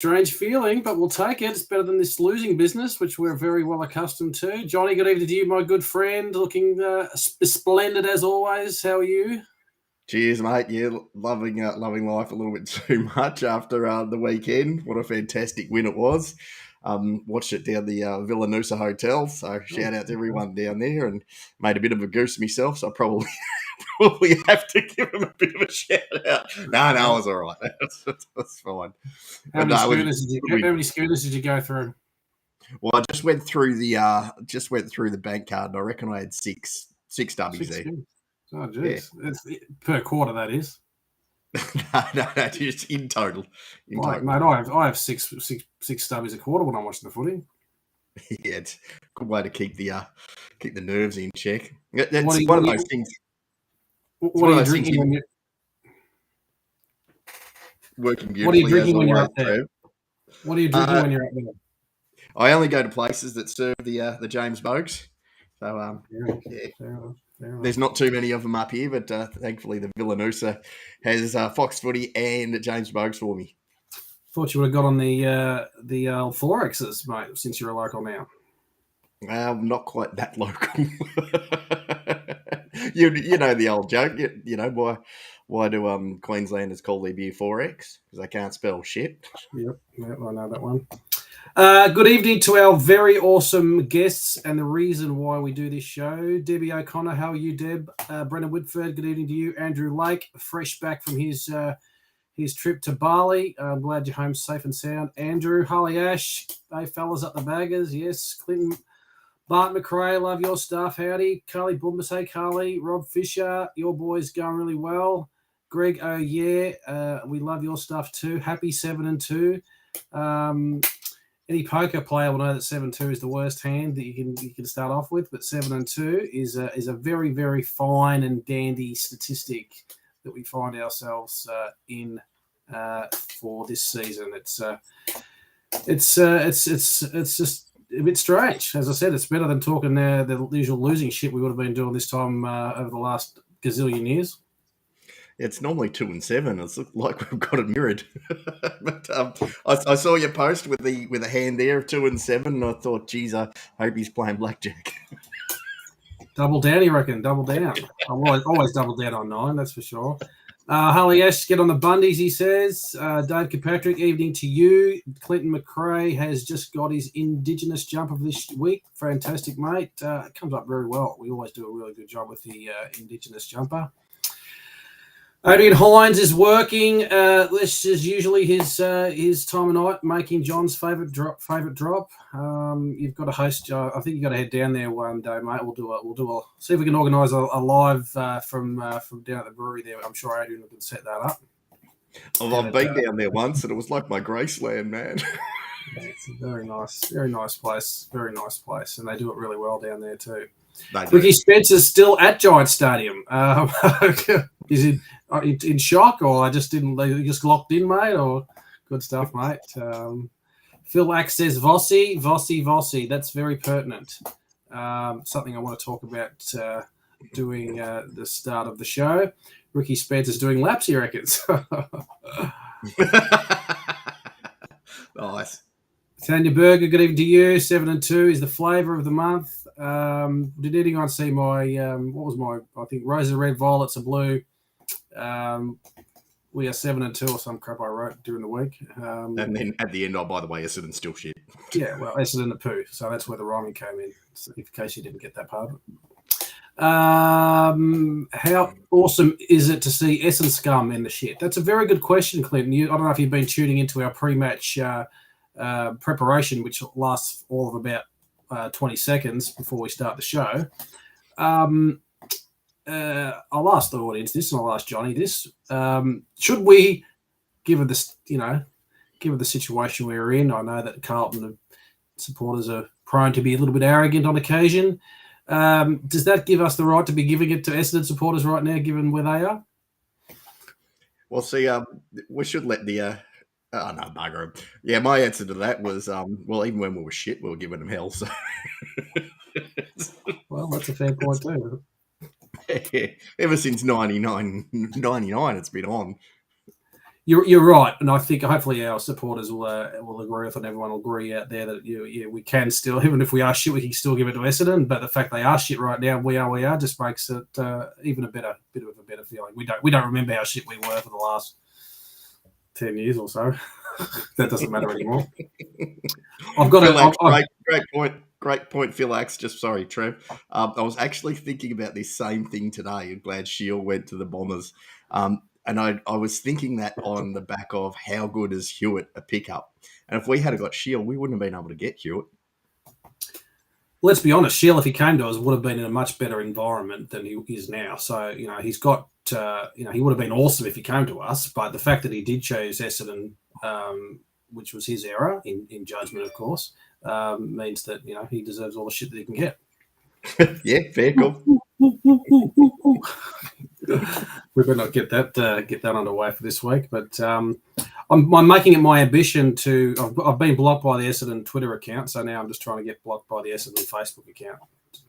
Strange feeling, but we'll take it. It's better than this losing business, which we're very well accustomed to. Johnny, good evening to you, my good friend. Looking splendid as always. How are you? Cheers, mate. Yeah, loving life a little bit too much after the weekend. What a fantastic win it was. Watched it down the Villanusa Hotel, so shout out to everyone down there, and made a bit of a goose myself, so I probably probably have to give him a bit of a shout out. No, it was all right. That's fine. How many schooners did you go through? Well, I just went through the bank card, and I reckon I had six dubbies there. Oh, jeez. Yeah. Per quarter, that is. no, just in total. Mate, I have six stubbies a quarter when I'm watching the footy. Yeah, it's a good way to keep the nerves in check. That's one of those things. What are you drinking when you're working beautifully? What are you drinking when you're up there? What are you drinking when you're up there? I only go to places that serve the James Bogues. So Fair enough. There's not too many of them up here, but thankfully the Villanusa has Fox Footy and James Bogues for me. Thought you would have got on the Forexes, mate, since you're a local now. Not quite that local. you know the old joke. You know why do Queenslanders call their beer 4X? Because they can't spell shit. Yep, I know that one. Good evening to our very awesome guests and the reason why we do this show. Debbie O'Connor, how are you, Deb? Brendan Whitford, good evening to you. Andrew Lake, fresh back from his trip to Bali. I'm glad you're home safe and sound. Andrew, Harley Ash, hey fellas up the baggers, yes. Clinton, Bart McRae, love your stuff. Howdy. Carly Bumbas, hey Carly. Rob Fisher, your boys going really well. Greg, oh yeah, we love your stuff too. Happy 7-2. Any poker player will know that 7-2 is the worst hand that you can start off with, but 7-2 is a very, very fine and dandy statistic that we find ourselves in for this season. It's just a bit strange. As I said, it's better than talking the usual losing shit we would have been doing this time over the last gazillion years. It's normally 2 and 7. It's like we've got it mirrored. But I saw your post with a hand there of 2 and 7, and I thought, geez, I hope he's playing blackjack. Double down, you reckon? Double down. I always double down on 9, that's for sure. Harley Ash, get on the Bundies, he says. Dave Kirkpatrick, evening to you. Clinton McRae has just got his Indigenous jump of this week. Fantastic, mate. It comes up very well. We always do a really good job with the Indigenous jumper. Adrian Hines is working. This is usually his time of night, making John's favourite drop. You've got to host. I think you've got to head down there one day, mate. We'll do a see if we can organise a live from down at the brewery there. I'm sure Adrian can set that up. I've been down there once, and it was like my Graceland, man. It's a very nice place, and they do it really well down there too. Ricky Spencer's still at Giant Stadium. Is he in shock, or I just didn't? They just locked in, mate. Or good stuff, mate. Phil Axe says Vossi. That's very pertinent. Something I want to talk about doing the start of the show. Ricky Spencer's doing laps, he reckons. Nice. Tanya Berger, good evening to you. 7-2 is the flavour of the month. Did anyone see my I think roses are red, violets are blue. We are 7-2 or some crap I wrote during the week. And then at the end, by the way, Essendon still shit. Yeah, well, Essendon the poo. So that's where the rhyming came in, in case you didn't get that part of it. How awesome is it to see Essendon scum in the shit? That's a very good question, Clinton. I don't know if you've been tuning into our pre-match preparation, which lasts all of about 20 seconds before we start the show. I'll ask the audience this, and I'll ask Johnny this. Should we, given the situation we're in, I know that Carlton supporters are prone to be a little bit arrogant on occasion. Does that give us the right to be giving it to Essendon supporters right now, given where they are? Well, see, we should let the... Oh, no, bugger him. Yeah, my answer to that was, well, even when we were shit, we were giving them hell. So. Well, that's a fair point too. Yeah, ever since 99, it's been on. You're right, and I think hopefully our supporters will agree with it, and everyone will agree out there that we can still, even if we are shit, we can still give it to Essendon. But the fact they are shit right now, we are, just makes it even a bit of a better feeling. We don't remember how shit we were for the last 10 years or so. That doesn't matter anymore. I've got great point, Phil Axe. Just sorry, Trev. I was actually thinking about this same thing today. I'm glad Shield went to the Bombers. And I was thinking that on the back of how good is Hewitt a pickup. And if we had got Shield, we wouldn't have been able to get Hewitt. Let's be honest, Shield, if he came to us, would have been in a much better environment than he is now. So, he's got, he would have been awesome if he came to us. But the fact that he did choose Essendon, which was his error in judgment, of course, means that, he deserves all the shit that he can get. Yeah, fair call. We better not get that underway for this week. But I'm making it my ambition to. I've been blocked by the Essendon Twitter account, so now I'm just trying to get blocked by the Essendon Facebook account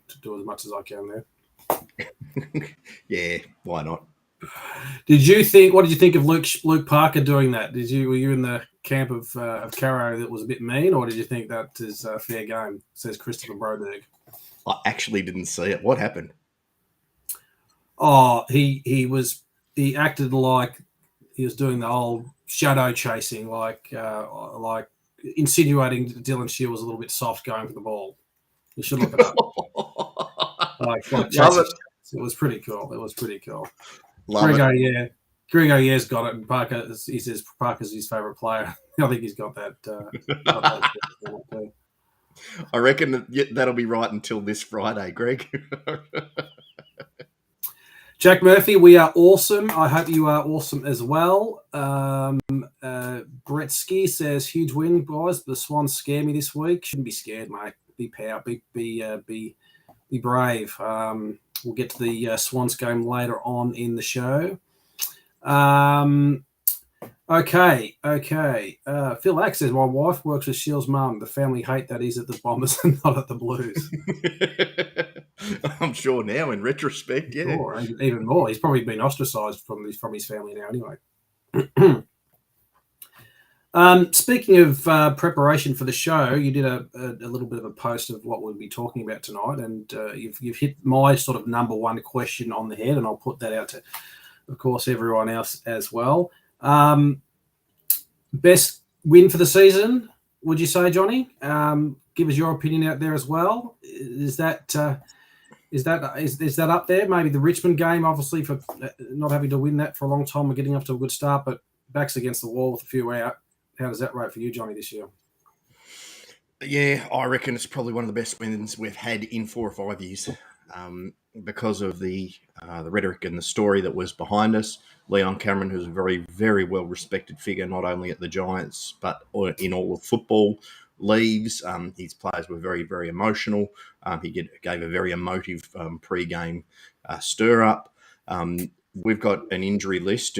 to do as much as I can there. Yeah, why not? What did you think of Luke Parker doing that? Were you in the camp of Caro that was a bit mean, or did you think that is fair game? Says Christopher Broberg. I actually didn't see it. What happened? Oh, he acted like he was doing the old shadow chasing, like insinuating that Dylan Shield was a little bit soft going for the ball. You should look it up. like chasing. It was pretty cool. Grego, Year's got it, and Parker. He says Parker's his favourite player. I think he's got that. I reckon that'll be right until this Friday, Greg. Jack Murphy, we are awesome. I hope you are awesome as well. Brett Ski says, huge win, guys. The Swans scare me this week. Shouldn't be scared, mate. Be proud. Be brave. We'll get to the Swans game later on in the show. Okay. Phil Axe says, my wife works with Shield's mum. The family hate that he's at the Bombers and not at the Blues. I'm sure now, in retrospect, yeah. Sure, even more. He's probably been ostracised from his family now anyway. Speaking of preparation for the show, you did a little bit of a post of what we'll be talking about tonight, and you've hit my sort of number one question on the head, and I'll put that out to, of course, everyone else as well. Best win for the season, would you say, Johnny? Give us your opinion out there as well. Is that up there? Maybe the Richmond game, obviously, for not having to win that for a long time and getting off to a good start, but backs against the wall with a few out. How does that rate for you, Johnny, this year? Yeah, I reckon it's probably one of the best wins we've had in 4 or 5 years, because of the rhetoric and the story that was behind us. Leon Cameron, who's a very, very well-respected figure, not only at the Giants, but in all of football, leaves. His players were very, very emotional. He gave a very emotive pre-game stir-up. We've got an injury list.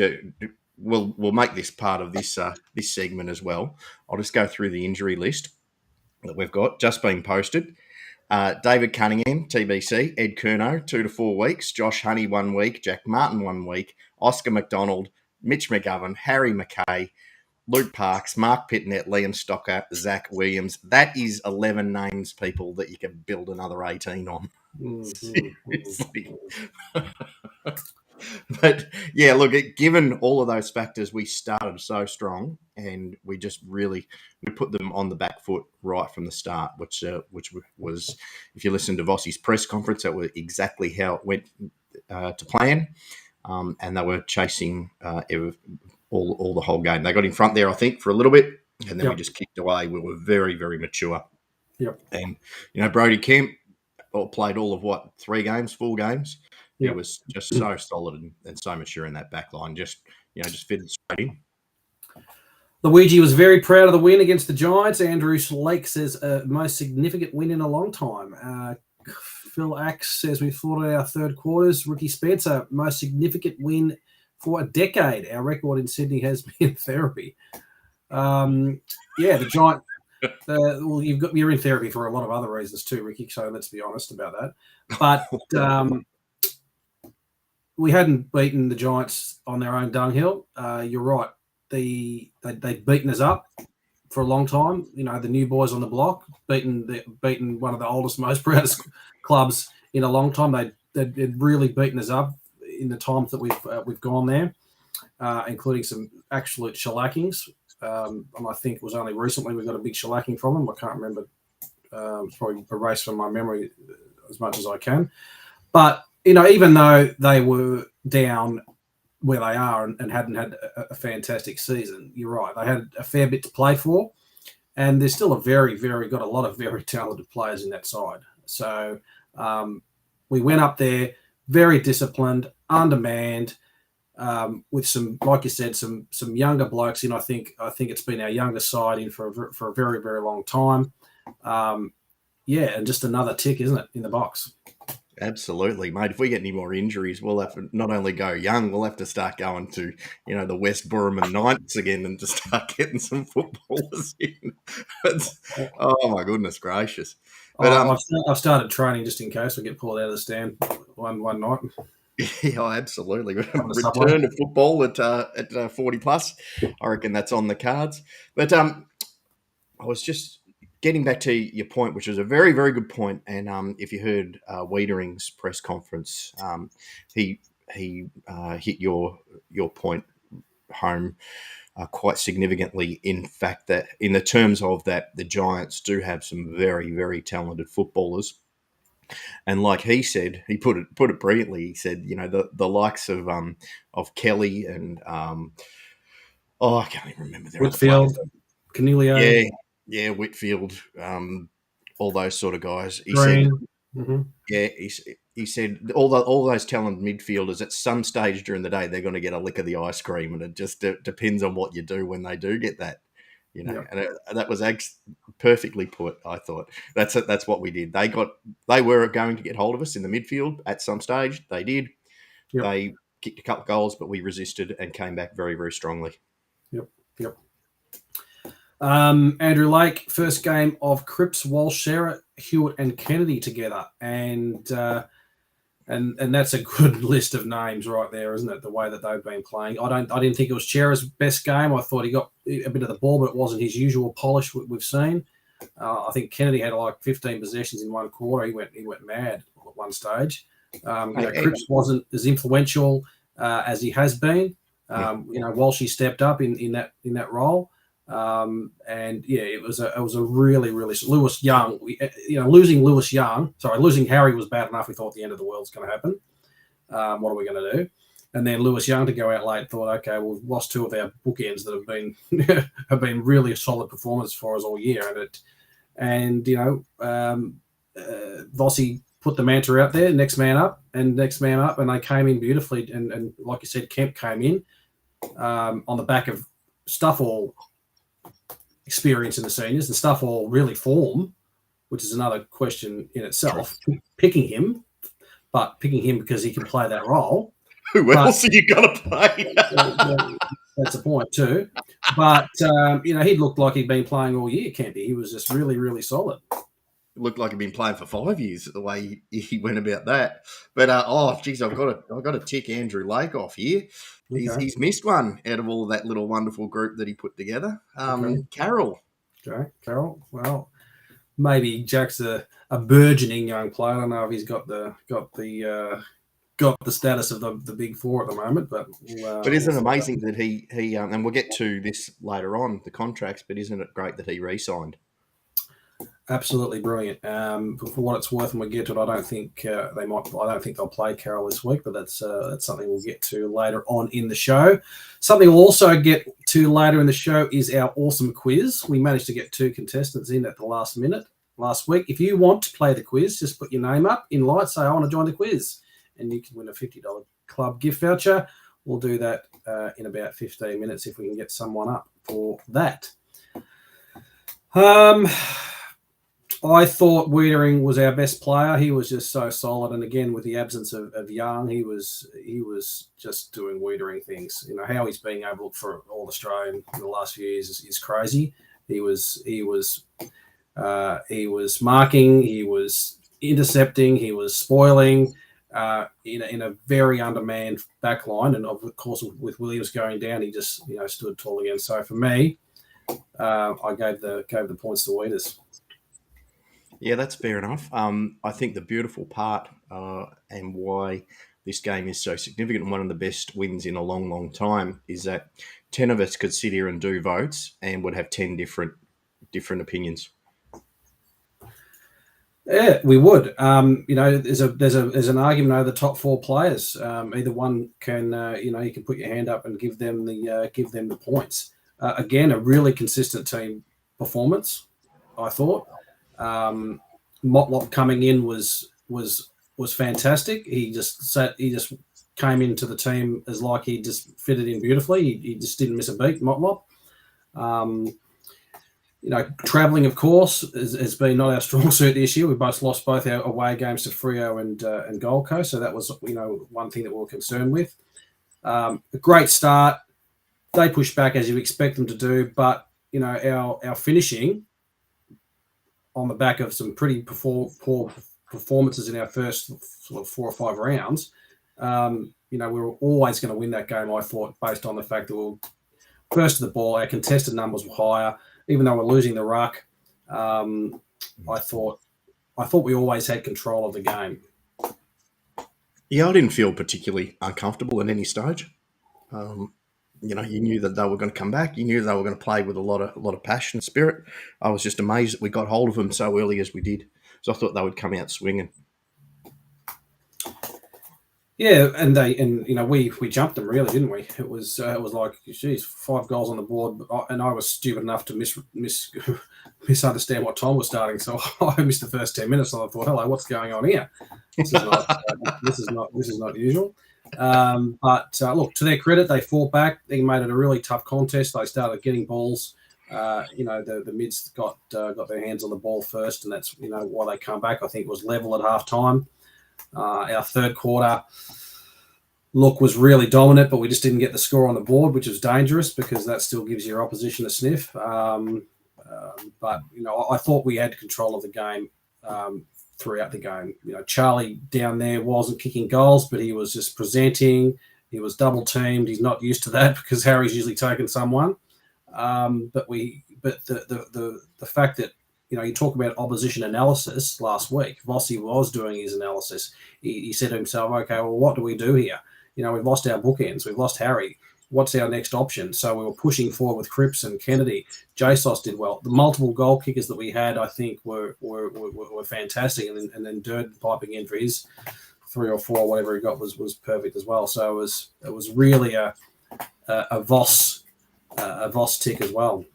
We'll make this part of this segment as well. I'll just go through the injury list that we've got just been posted. David Cunningham, TBC, Ed Curnow, 2 to 4 weeks, Josh Honey 1 week, Jack Martin 1 week, Oscar McDonald, Mitch McGovern, Harry McKay, Luke Parks, Mark Pitnett, Liam Stocker, Zach Williams. That is 11 names, people, that you can build another 18 on. Seriously. But yeah, look, given all of those factors, we started so strong, and we just we put them on the back foot right from the start, which was, if you listen to Vossi's press conference, that was exactly how it went to plan, and they were chasing all the whole game. They got in front there, I think, for a little bit, and then we just kicked away. We were very, very mature. Yep. And Brody Kemp played all of 4 games. He was just so solid and so mature in that back line. Just fitted straight in. Luigi was very proud of the win against the Giants. Andrew Lake says most significant win in a long time. Phil Axe says we fought at our third quarters. Ricky Spencer, most significant win for a decade. Our record in Sydney has been therapy. The Giant. Well, you're in therapy for a lot of other reasons too, Ricky. So let's be honest about that. But we hadn't beaten the Giants on their own dunghill. You're right. they'd beaten us up for a long time. You know, the new boys on the block, beaten one of the oldest, most proudest clubs in a long time. They'd really beaten us up in the times that we've gone there, including some absolute shellackings. And I think it was only recently we got a big shellacking from them. I can't remember. It's probably erased from my memory as much as I can. But, you know, even though they were down where they are and hadn't had a fantastic season, you're right. They had a fair bit to play for. And there's still got a lot of very talented players in that side. So we went up there very disciplined, undermanned, with some, like you said, some younger blokes in. I think it's been our youngest side in for a very, very long time. And just another tick, isn't it, in the box? Absolutely, mate. If we get any more injuries, we'll have to not only go young, we'll have to start going to, the West Burman Knights again and just start getting some footballers in. Oh, my goodness gracious. But I've started training just in case we get pulled out of the stand one night. Yeah, absolutely. Return to football at 40 plus. I reckon that's on the cards. But I was just getting back to your point, which was a very, very good point. And if you heard Wiedering's press conference, he hit your point home quite significantly. In fact, that in the terms of that, the Giants do have some very, very talented footballers. And like he said, he put it brilliantly. He said, the likes of Kelly and I can't even remember their Whitfield, Canelio. Yeah, Whitfield, all those sort of guys. He Green. said, yeah, he said all those talented midfielders at some stage during the day they're going to get a lick of the ice cream, and it just depends on what you do when they do get that. And that was perfectly put. I thought that's what we did. They were going to get hold of us in the midfield at some stage. They did. Yep. They kicked a couple of goals, but we resisted and came back very, very strongly. Yep. Andrew Lake, first game of Cripps, Walsh, Sarah, Hewitt, and Kennedy together, and that's a good list of names right there, isn't it? The way that they've been playing. I didn't think it was Chera's best game. I thought he got a bit of the ball, but it wasn't his usual polish we've seen. I think Kennedy had like 15 possessions in one quarter. He went mad at one stage. Cripps wasn't as influential as he has been. Walsh stepped up in that role. It was a really, really Lewis Young. Losing Harry was bad enough. We thought the end of the world's going to happen. What are we going to do? And then Lewis Young to go out late. Thought, okay, we've lost two of our bookends that have been really solid performances for us all year. Vossi put the mantra out there, next man up, and they came in beautifully. And like you said, Kemp came in on the back of Stuffall experience in the seniors, and Stuffall really form, which is another question in itself. Picking him because he can play that role. Who else are you going to play? That's the point too. But he looked like he'd been playing all year, Kempy. He was just really, really solid. It looked like he'd been playing for 5 years the way he went about that. But I've got to tick Andrew Lake off here. Okay. He's missed one out of all that little wonderful group that he put together. Carroll. Okay, Carroll. Well, maybe Jack's a burgeoning young player. I don't know if he's got the status of the big four at the moment, but isn't it amazing that he and we'll get to this later on, the contracts, but isn't it great that he re-signed? Absolutely brilliant. For what it's worth, and we'll get to it, I don't think they'll play Carroll this week, but that's something we'll get to later on in the show. Something we'll also get to later in the show is our awesome quiz. We managed to get 2 contestants in at the last minute last week. If you want to play the quiz, just put your name up in light, say I want to join the quiz, and you can win a $50 club gift voucher. We'll do that in about 15 minutes if we can get someone up for that. I thought Wiedering was our best player. He was just so solid, and again with the absence of Young, he was just doing Wiedering things. How he's being able to look for All Australian in the last few years is crazy. He was marking, he was intercepting, he was spoiling. in a very undermanned back line. And of course, with Williams going down, he just stood tall again. So for me, I gave the points to Weeders. Yeah, that's fair enough. I think the beautiful part and why this game is so significant and one of the best wins in a long, long time is that 10 of us could sit here and do votes and would have 10 different opinions. Yeah, we would. There's an argument over the top four players. Either one can, you can put your hand up and give them the points. Again, a really consistent team performance, I thought. Motlop coming in was fantastic. He just came into the team as like he just fitted in beautifully. He just didn't miss a beat, Motlop. Travelling, of course, has been not our strong suit this year. We both lost both our away games to Freo and Gold Coast, so that was one thing that we were concerned with. A great start. They pushed back as you expect them to do, but our finishing on the back of some pretty poor performances in our first sort of 4 or 5 rounds. We were always going to win that game, I thought, based on the fact that we were first to the ball. Our contested numbers were higher. Even though we're losing the ruck, I thought we always had control of the game. Yeah, I didn't feel particularly uncomfortable at any stage. You knew that they were going to come back. You knew they were going to play with a lot of passion and spirit. I was just amazed that we got hold of them so early as we did. So I thought they would come out swinging. Yeah, and we jumped them really, didn't we? It was like, geez, 5 goals on the board, and I was stupid enough to misunderstand what time was starting. So I missed the first 10 minutes, and I thought, hello, what's going on here? This is not usual. But look, to their credit, they fought back. They made it a really tough contest. They started getting balls. The mids got their hands on the ball first, and that's why they come back. I think it was level at half time. Our third quarter look was really dominant, but we just didn't get the score on the board, which was dangerous because that still gives your opposition a sniff. But I thought we had control of the game throughout the game. Charlie down there wasn't kicking goals, but he was just presenting. He was double teamed. He's not used to that because Harry's usually taken someone. But the fact that you talk about opposition analysis last week. Vossi was doing his analysis. He said to himself, okay, well, what do we do here? We've lost our bookends. We've lost Harry. What's our next option? So we were pushing forward with Cripps and Kennedy. JSOS did well. The multiple goal kickers that we had, I think, were fantastic. And then Durden piping in for his 3 or 4, whatever he got, was perfect as well. So it was really a Voss tick as well.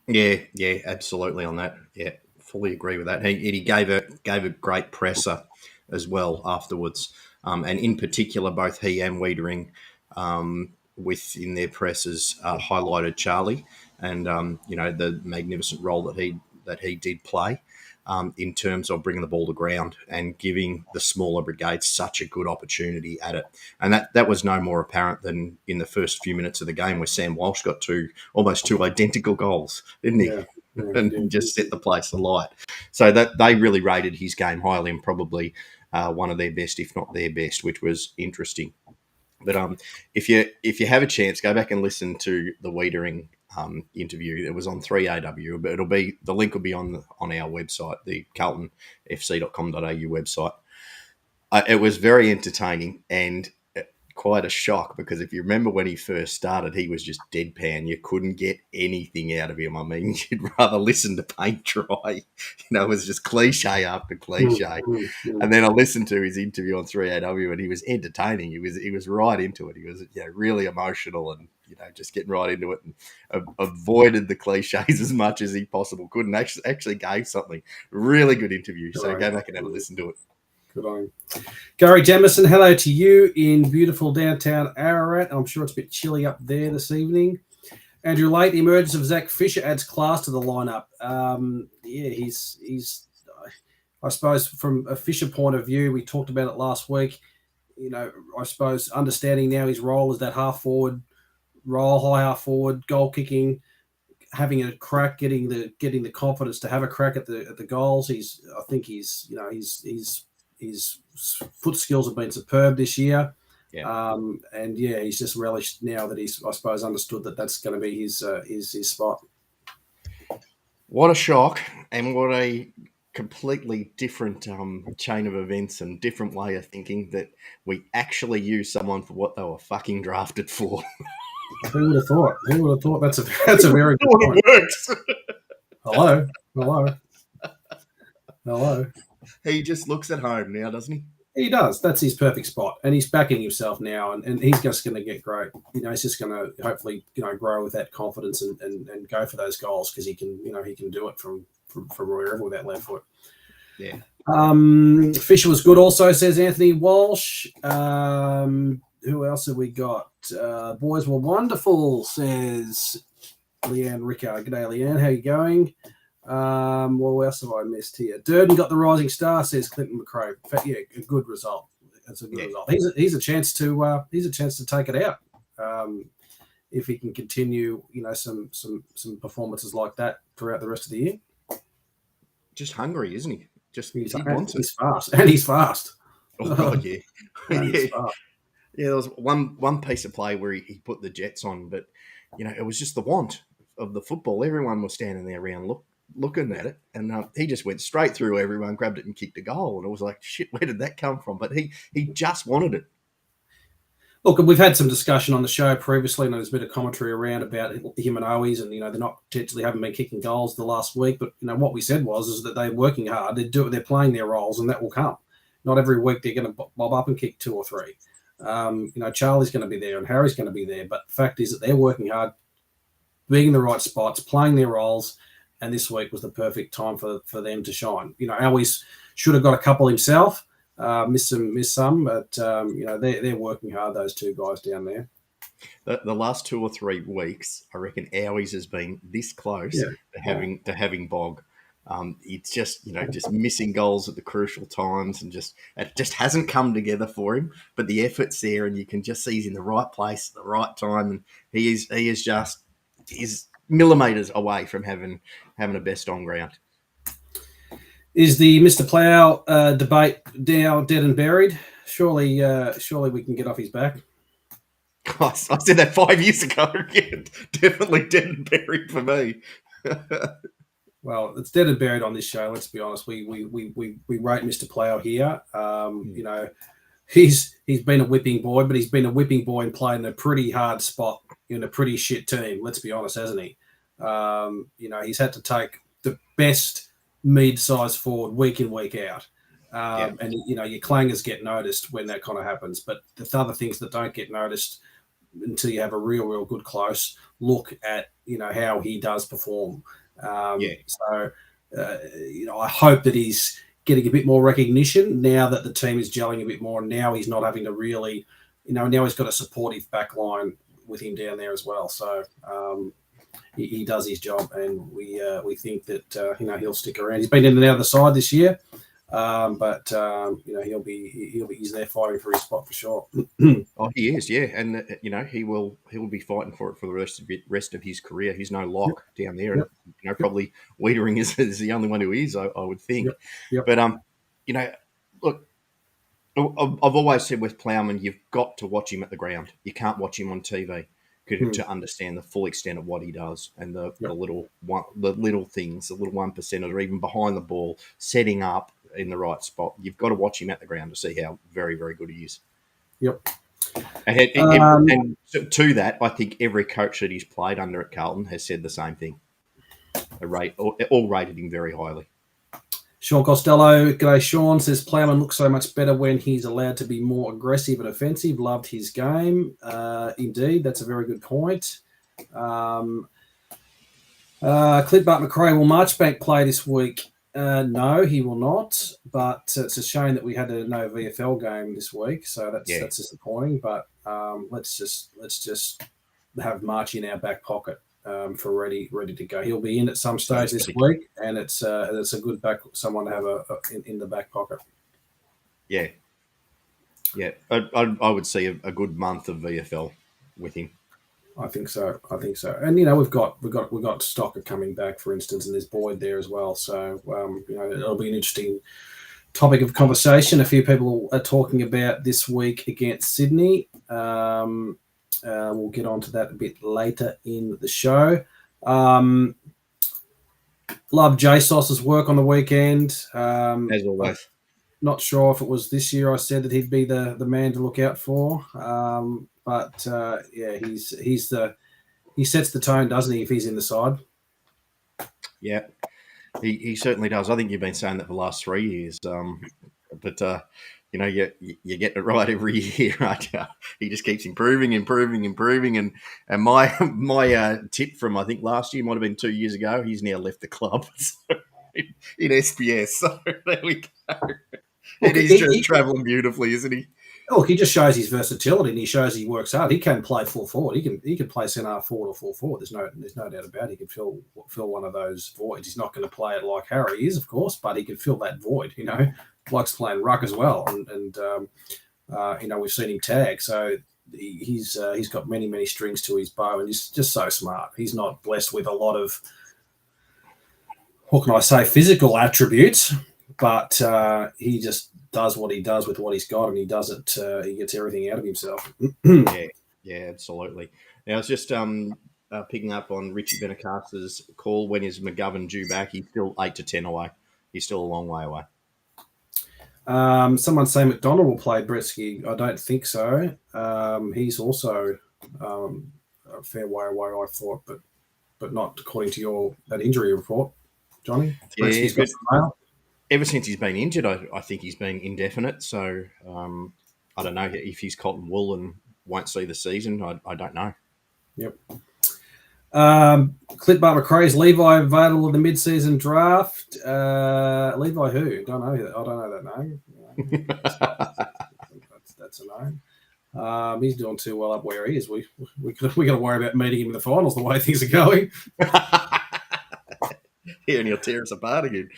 Yeah, absolutely on that. Yeah, fully agree with that. He gave a great presser as well afterwards, and in particular, both he and Wiedering, within their presses, highlighted Charlie and the magnificent role that he did play. In terms of bringing the ball to ground and giving the smaller brigades such a good opportunity at it. And that was no more apparent than in the first few minutes of the game where Sam Walsh got almost two identical goals, didn't he? Yeah, and just set the place alight. So that they really rated his game highly and probably one of their best, if not their best, which was interesting. But if you have a chance, go back and listen to the Wiedering interview. It was on 3AW, but the link will be on our website, the carltonfc.com.au website. It was very entertaining and quite a shock because if you remember when he first started, he was just deadpan. You couldn't get anything out of him. I mean, you'd rather listen to paint dry. It was just cliche after cliche. And then I listened to his interview on 3AW and he was entertaining. He was right into it. He was really emotional and just getting right into it and avoided the cliches as much as he possibly could and actually gave something. Really good interview. So go back and have a listen to it. Good on you. Gary Jamison, hello to you in beautiful downtown Ararat. I'm sure it's a bit chilly up there this evening. Andrew Late, the emergence of Zach Fisher adds class to the lineup. He's I suppose from a Fisher point of view, we talked about it last week. I suppose understanding now his role as that half forward role, high half forward, goal kicking, having a crack, getting the confidence to have a crack at the goals. I think he's his foot skills have been superb this year. Yeah. And yeah, he's just relished now that he's, I suppose, understood that that's going to be his spot. What a shock, and what a completely different chain of events and different way of thinking that we actually use someone for what they were fucking drafted for. Who would have thought? Who would have thought? That's a very good point. It works. Hello. He just looks at home now, doesn't he? He does. That's his perfect spot, and he's backing himself now, and he's just going to get great. He's just going to hopefully grow with that confidence and go for those goals because he can he can do it from wherever with that left foot. Yeah. Fisher was good also, says Anthony Walsh. Who else have we got? Boys were wonderful, says Leanne Rickard. G'day, Leanne. How you going? What else have I missed here? Durden got the rising star, says Clinton McRae. Yeah, a good result. That's a good result. He's a chance to take it out. If he can continue, some performances like that throughout the rest of the year. Just hungry, isn't he? He's fast, and he's fast. Oh God, yeah. He's fast. Yeah, there was one piece of play where he put the Jets on, but it was just the want of the football. Everyone was standing there around looking at it, and he just went straight through everyone, grabbed it, and kicked a goal. And it was like, shit, where did that come from? But he just wanted it. Look, we've had some discussion on the show previously, and there's been a commentary around about him and Owies, and they're not potentially haven't been kicking goals the last week. But what we said is that they're working hard. They're playing their roles, and that will come. Not every week they're going to bob up and kick 2 or 3. Charlie's going to be there, and Harry's going to be there. But the fact is that they're working hard, being in the right spots, playing their roles, and this week was the perfect time for them to shine. Owies should have got a couple himself. Miss some, but they're working hard. Those 2 guys down there. The last 2 or 3 weeks, I reckon Owies has been this close to having Bog. It's just just missing goals at the crucial times, and it just hasn't come together for him. But the effort's there, and you can just see he's in the right place at the right time, and he's millimeters away from having a best on ground. Is the Mr. Plough debate now dead and buried? Surely we can get off his back. I said that 5 years ago. Definitely dead and buried for me. Well, it's dead and buried on this show. Let's be honest. We rate Mr. Plough here. He's been a whipping boy, but he's been a whipping boy and played in a pretty hard spot in a pretty shit team. Let's be honest, hasn't he? He's had to take the best mid-sized forward week in, week out. And, your clangers get noticed when that kind of happens. But the other things that don't get noticed until you have a real good close look at, how he does perform. So, I hope that he's getting a bit more recognition now that the team is gelling a bit more. And now he's not having to really, now he's got a supportive back line with him down there as well. So, he does his job, and we think that he'll stick around. He's been in and out of the side this year, but he's there fighting for his spot for sure. Oh, he is, yeah, and he will be fighting for it for the rest of his career. He's no lock down there, and probably Wiedering is the only one who is, I would think. But look, I've always said with Plowman, you've got to watch him at the ground. You can't watch him on TV. To understand the full extent of what he does, and the little things, the little 1%, or even behind the ball, setting up in the right spot. You've got to watch him at the ground to see how very, very good he is. Yep. And to that, I think every coach that he's played under at Carlton has said the same thing. All rated him very highly. Sean Costello, g'day Sean, says Plowman looks so much better when he's allowed to be more aggressive and offensive. Loved his game. Indeed, that's a very good point. Clint Butt McRae, will Marchbank play this week? No, he will not. But it's a shame that we had no VFL game this week, so that's disappointing. But let's just have March in our back pocket. For ready to go. He'll be in at some stage this week, and it's a good someone to have in the back pocket. Yeah. I would see a good month of VFL with him. I think so. And we've got Stocker coming back, for instance, and there's Boyd there as well. So it'll be an interesting topic of conversation. A few people are talking about this week against Sydney. We'll get on to that a bit later in the show. Love JSOS's work on the weekend. As always. Not sure if it was this year I said that he'd be the man to look out for. He sets the tone, doesn't he, if he's in the side? Yeah, he certainly does. I think you've been saying that for the last 3 years. But you're getting it right every year, aren't you? He just keeps improving. And my tip from, I think, last year, might have been 2 years ago, he's now left the club in SPS. So there we go. And he's just travelling beautifully, isn't he? Look, he just shows his versatility, and he shows he works hard. He can play full forward. He can play centre forward or full forward. There's no doubt about it. He can fill one of those voids. He's not going to play it like Harry is, of course, but he can fill that void. Likes playing ruck as well, and we've seen him tag. So he's got many strings to his bow, and he's just so smart. He's not blessed with a lot of, what can I say, physical attributes, but he just does what he does with what he's got, and he does it. He gets everything out of himself. Yeah, absolutely. Now, it's just picking up on Richie Benacasta's call. When is McGovern due back? He's still 8 to 10 away. He's still a long way away. Someone say McDonald will play Bretsky. I don't think so. He's also a fair way away, I thought, but not according to that injury report, Johnny. Bretsky's got some mail. Ever since he's been injured, I think he's been indefinite. So I don't know if he's cotton wool and won't see the season. I don't know. Yep. Clint McRae's Levi available in the mid-season draft. Levi who? I don't know that name. That's a name. He's doing too well up where he is. We got to worry about meeting him in the finals the way things are going. Yeah, and he'll tear us apart again.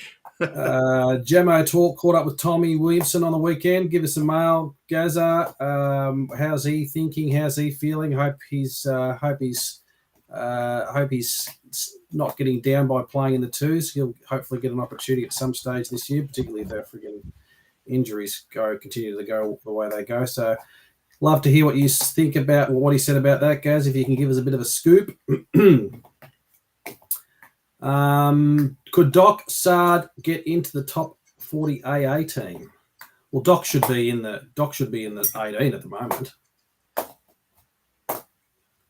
Gemmo caught up with Tommy Williamson on the weekend. Give us a mail, Gaza. How's he thinking? How's he feeling? Hope he's not getting down by playing in the twos. He'll hopefully get an opportunity at some stage this year, particularly if their friggin' injuries continue to go the way they go. So, love to hear what you think about what he said about that, Gaz. If you can give us a bit of a scoop. Could Doc Sard get into the top 40 AA team? Well, Doc should be in the 18 at the moment.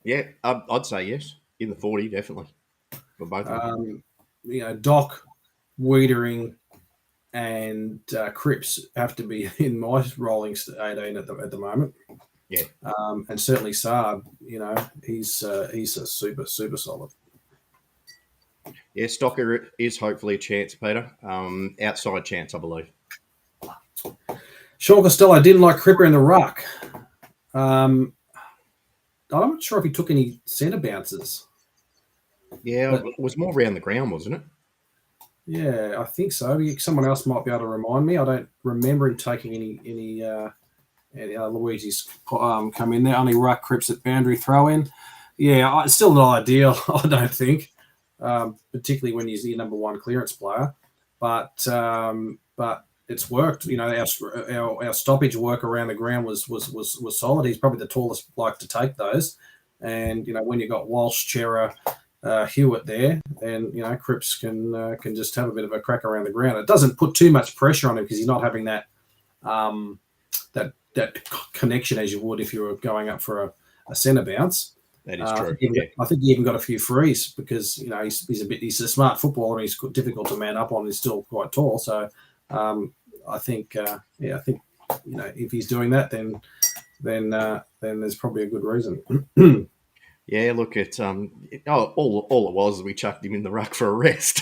Yeah, I'd say yes. In the 40, definitely. For both of them. Doc, Wiedering, and Cripps have to be in my rolling 18 at the moment. Yeah. And certainly Saab, he's a super solid. Yeah, Stocker is hopefully a chance, Peter. Outside chance, I believe. Sean Costello didn't like Cripper in the ruck. I'm not sure if he took any centre bounces. Yeah, it was more around the ground, wasn't it? Yeah, I think so. Someone else might be able to remind me. I don't remember him taking any Luigi's come in there. Only ruck Cripps at boundary throw in. Yeah, it's still not ideal, I don't think. Particularly when he's your number one clearance player, but it's worked. Our stoppage work around the ground was solid. He's probably the tallest bloke to take those, and when you got Walsh, Chera, Hewitt there, then Cripps can just have a bit of a crack around the ground. It doesn't put too much pressure on him because he's not having that that connection as you would if you were going up for a centre bounce. That is true. I think he even got a few frees because he's a smart footballer and he's difficult to man up on. He's still quite tall, so I think if he's doing that, then there's probably a good reason. Yeah, look at all it was we chucked him in the ruck for a rest.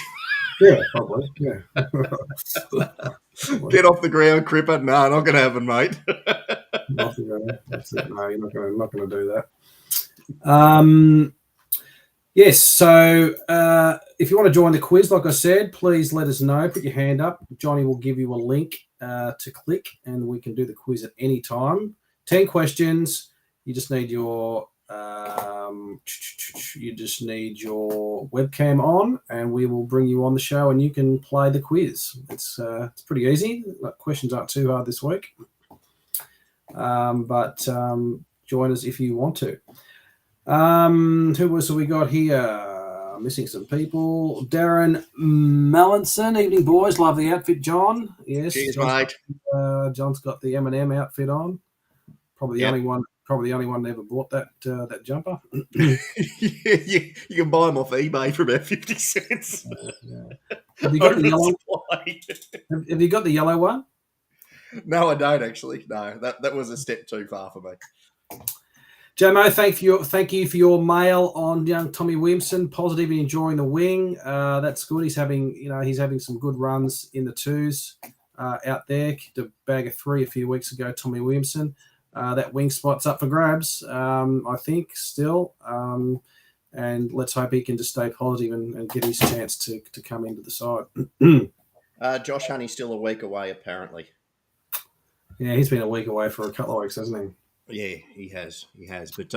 Yeah, probably. Yeah. Get off the ground, Cripper. No, not going to happen, mate. No, you're not going to do that. Yes, so if you want to join the quiz, like I said, please let us know. Put your hand up. Johnny will give you a link to click, and we can do the quiz at any time. 10 questions. You just need your You just need your webcam on, and we will bring you on the show, and you can play the quiz. It's pretty easy. Questions aren't too hard this week, but join us if you want to. Who else have we got here? Missing some people. Darren Mallinson. Evening, boys. Love the outfit, John. Yes, Cheers, John's mate. John's got the M&M outfit on. Probably the only one. Probably the only one that ever bought that jumper. You can buy them off eBay for about 50 cents. Yeah. Have you got the yellow? Supply. Have you got the yellow one? No, I don't actually. No, that was a step too far for me. Jamo, thank you for your mail on young Tommy Williamson. Positive and enjoying the wing. That's good. He's having some good runs in the twos out there. Kicked a bag of 3 a few weeks ago. Tommy Williamson. That wing spot's up for grabs. I think still. And let's hope he can just stay positive and get his chance to come into the side. Josh Honey's still a week away, apparently. Yeah, he's been a week away for a couple of weeks, hasn't he? Yeah, he has. But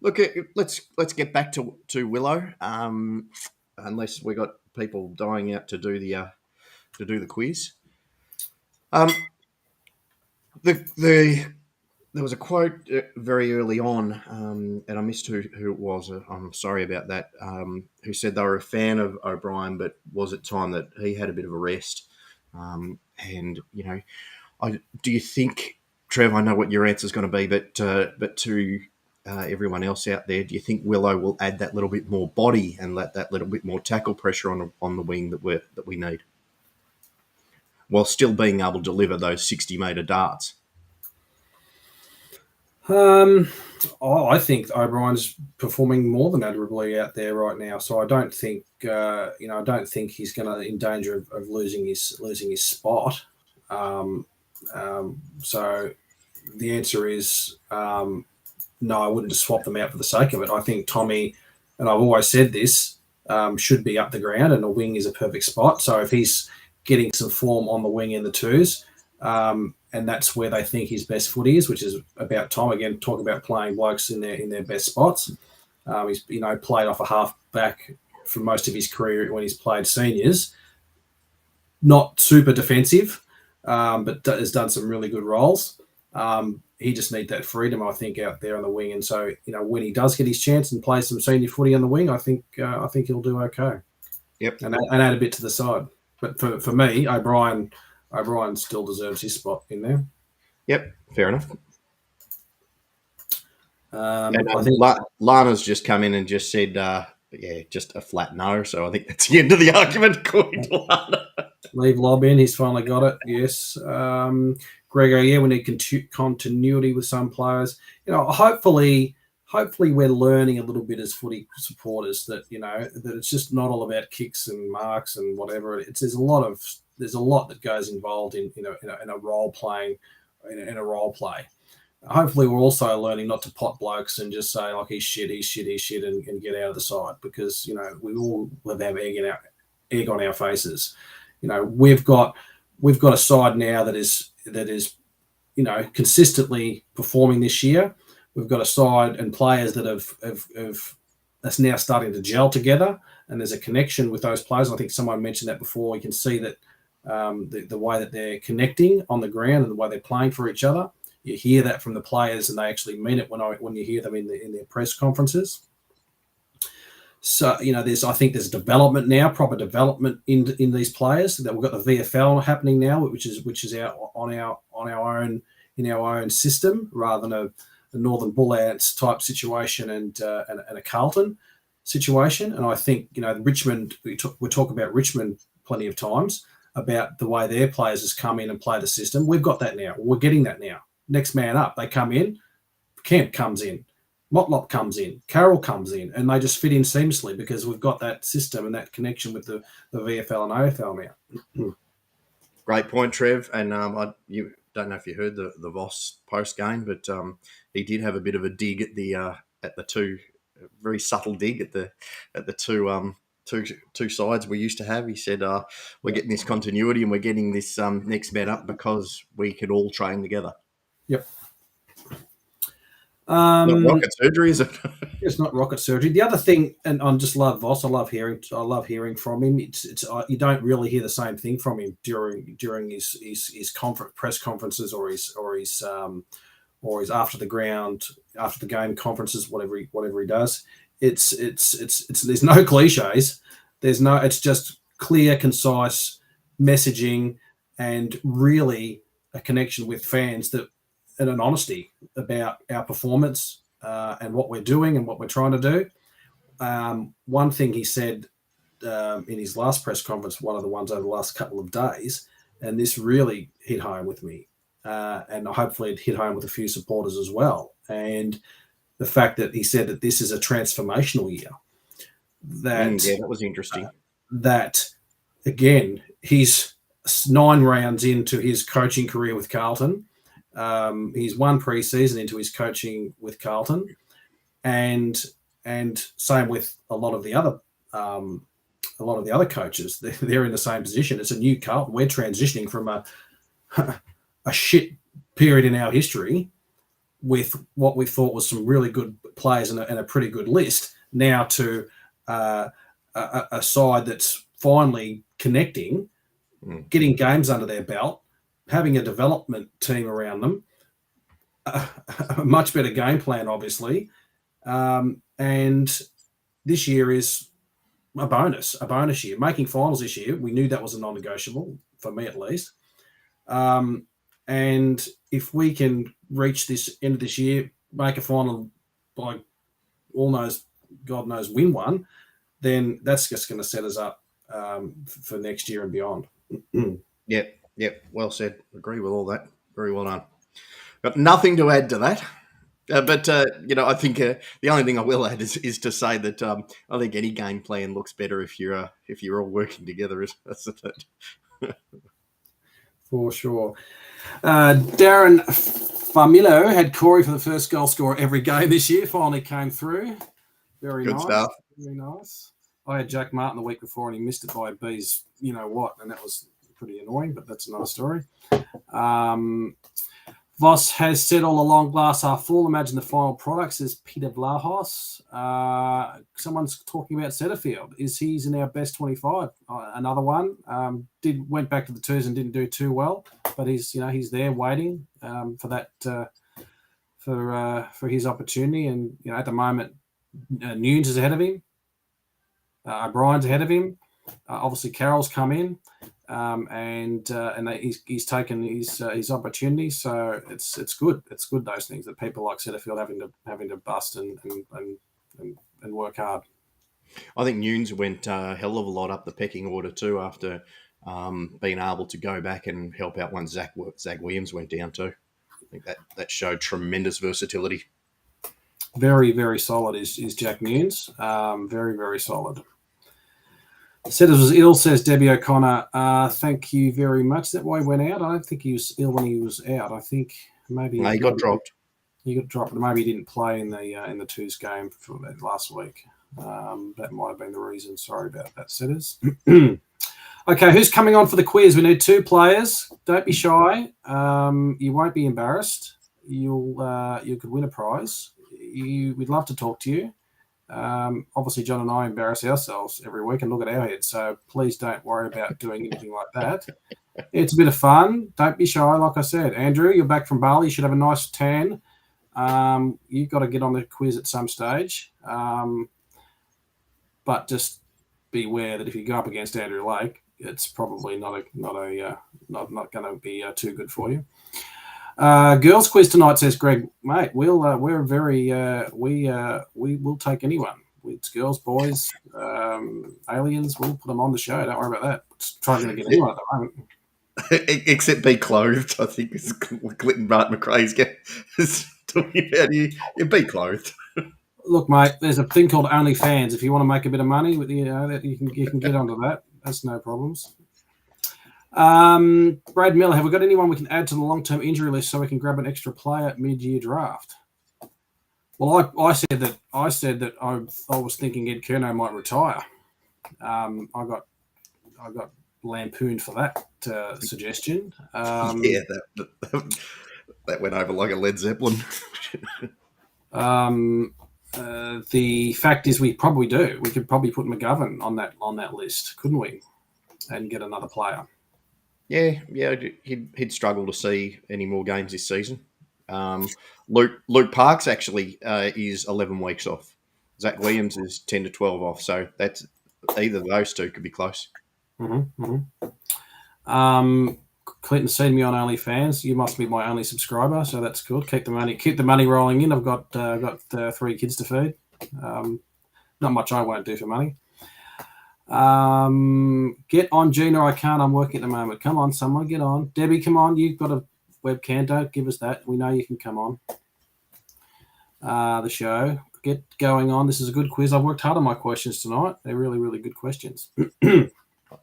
look, let's get back to Willow. Unless we got people dying out to do the quiz. There was a quote very early on, and I missed who it was. I'm sorry about that. Who said they were a fan of O'Brien, but was it time that he had a bit of a rest? And do you think, Trev? I know what your answer is going to be, but to everyone else out there, do you think Willow will add that little bit more body and let that little bit more tackle pressure on the wing that we need, while still being able to deliver those 60-metre darts? I think O'Brien's performing more than admirably out there right now. So I don't think I don't think he's going to in danger of losing his spot. So the answer is no. I wouldn't just swap them out for the sake of it. I think Tommy, and I've always said this, should be up the ground, and the wing is a perfect spot. So if he's getting some form on the wing in the twos. And that's where they think his best footy is, which is about time. Again, talk about playing blokes in their best spots. He's played off a half back for most of his career when he's played seniors. Not super defensive, but has done some really good roles. He just needs that freedom, I think, out there on the wing. And so, when he does get his chance and plays some senior footy on the wing, I think he'll do okay. Yep, and add a bit to the side. But for me, O'Brien still deserves his spot in there. Yep, fair enough. I think Lana's just come in and just said, just a flat no. So I think that's the end of the argument, according to Lana. Leave Lob in. He's finally got it. Yes. Gregor, we need continuity with some players. Hopefully we're learning a little bit as footy supporters that it's just not all about kicks and marks and whatever. There's a lot that goes involved in a role playing in a role play. Hopefully we're also learning not to pot blokes and just say like he's shit and get out of the side, because we all have egg on our faces. We've got a side now that is consistently performing this year. We've got a side and players that have that's now starting to gel together, and there's a connection with those players. I think someone mentioned that before. You can see that the way that they're connecting on the ground and the way they're playing for each other. You hear that from the players, and they actually mean it when you hear them in their press conferences. So I think there's development now, proper development in these players. That we've got the VFL happening now, which is on our own system, rather than a Northern Bull Ants type situation and a Carlton situation. And I think Richmond. We talk about Richmond plenty of times about the way their players has come in and play the system. We've got that now. We're getting that now. Next man up, they come in. Kemp comes in. Motlop comes in. Carroll comes in, and they just fit in seamlessly because we've got that system and that connection with the VFL and AFL now. Great point, Trev. And you don't know if you heard the Voss post game, but he did have a bit of a dig at the two, very subtle dig at the two sides we used to have. He said, we're getting this continuity and we're getting this next man up because we could all train together. Yep. Not rocket surgery, is it? It's not rocket surgery. The other thing, and I just love Voss. I love hearing from him. It's you don't really hear the same thing from him during his press conferences or his after the game conferences, whatever he does. It's there's no cliches. It's just clear, concise messaging and really a connection with fans and an honesty about our performance and what we're doing and what we're trying to do. One thing he said in his last press conference, one of the ones over the last couple of days, and this really hit home with me, and hopefully it hit home with a few supporters as well. And the fact that he said that this is a transformational year. That was interesting. That again, he's 9 rounds into his coaching career with Carlton. He's one pre-season into his coaching with Carlton, and same with a lot of the other coaches. They're in the same position. It's a new Carlton. We're transitioning from a shit period in our history with what we thought was some really good players and a pretty good list now to a side that's finally connecting, getting games under their belt, having a development team around them, a much better game plan, obviously. And this year is a bonus year. Making finals this year, we knew that was a non-negotiable, for me at least. And if we can reach this end of this year, make a final by God knows, win one, then that's just going to set us up for next year and beyond. Yep. Well said. Agree with all that. Very well done. Got nothing to add to that. But I think the only thing I will add is to say that I think any game plan looks better if you're all working together. Isn't it? For sure. Darren Familo had Corey for the first goal scorer every game this year. Finally came through. Very Good nice. Stuff. Very nice. I had Jack Martin the week before and he missed it by a bee's, and that was pretty annoying, but that's another story. Voss has said all along, glass half full. Imagine the final product, says Peter Vlahos. Someone's talking about Setterfield. He's in our best 25? Another one. Went back to the twos and didn't do too well, but he's there waiting for that for his opportunity. And at the moment, Nunes is ahead of him. O'Brien's ahead of him. Obviously, Carroll's come in. And he's taken his opportunity, so it's good. It's good, those things that people like Setterfield having to bust and work hard. I think Nunes went a hell of a lot up the pecking order too after being able to go back and help out when Zach Williams went down too. I think that showed tremendous versatility. Very, very solid is Jack Nunes. Very, very solid. Said it was ill, says Debbie O'Connor. Thank you very much. Is that why he went out? I don't think he was ill when he was out. I think maybe he got dropped. He got dropped, but maybe he didn't play in the twos game for that last week. That might have been the reason. Sorry about that, Setters. Okay, who's coming on for the quiz? We need 2 players. Don't be shy. You won't be embarrassed. You could win a prize. We'd love to talk to you. Obviously, John and I embarrass ourselves every week and look at our heads, so please don't worry about doing anything like that. It's a bit of fun. Don't be shy, like I said. Andrew, you're back from Bali. You should have a nice tan. You've got to get on the quiz at some stage. But just beware that if you go up against Andrew Lake, it's probably not going to be too good for you. Girls quiz tonight, says Greg. Mate, we will take anyone. It's girls, boys, aliens. We'll put them on the show. Don't worry about that. Just trying to get anyone at the moment. Except be clothed, I think is Clinton Bart McRae's talking about you. Be clothed. Look, mate, there's a thing called OnlyFans. If you want to make a bit of money, that you can get onto that. That's no problems. Brad Miller, have we got anyone we can add to the long-term injury list so we can grab an extra player at mid-year draft? Well, I said that I was thinking Ed Kerno might retire. I got lampooned for that suggestion. That went over like a Led Zeppelin. The fact is, we probably do. We could probably put McGovern on that list, couldn't we? And get another player. Yeah. He'd struggle to see any more games this season. Luke Parks actually is 11 weeks off. Zach Williams is 10 to 12 off. So that's either of those two could be close. Clinton's seen me on OnlyFans. You must be my only subscriber, so that's good. Keep the money rolling in. I've got 3 kids to feed. Not much I won't do for money. Get on, Gina. I can't. I'm working at the moment. Come on, someone get on. Debbie, come on. You've got a webcam. Don't give us that. We know you can come on the show. Get going on. This is a good quiz. I've worked hard on my questions tonight. They're really, really good questions.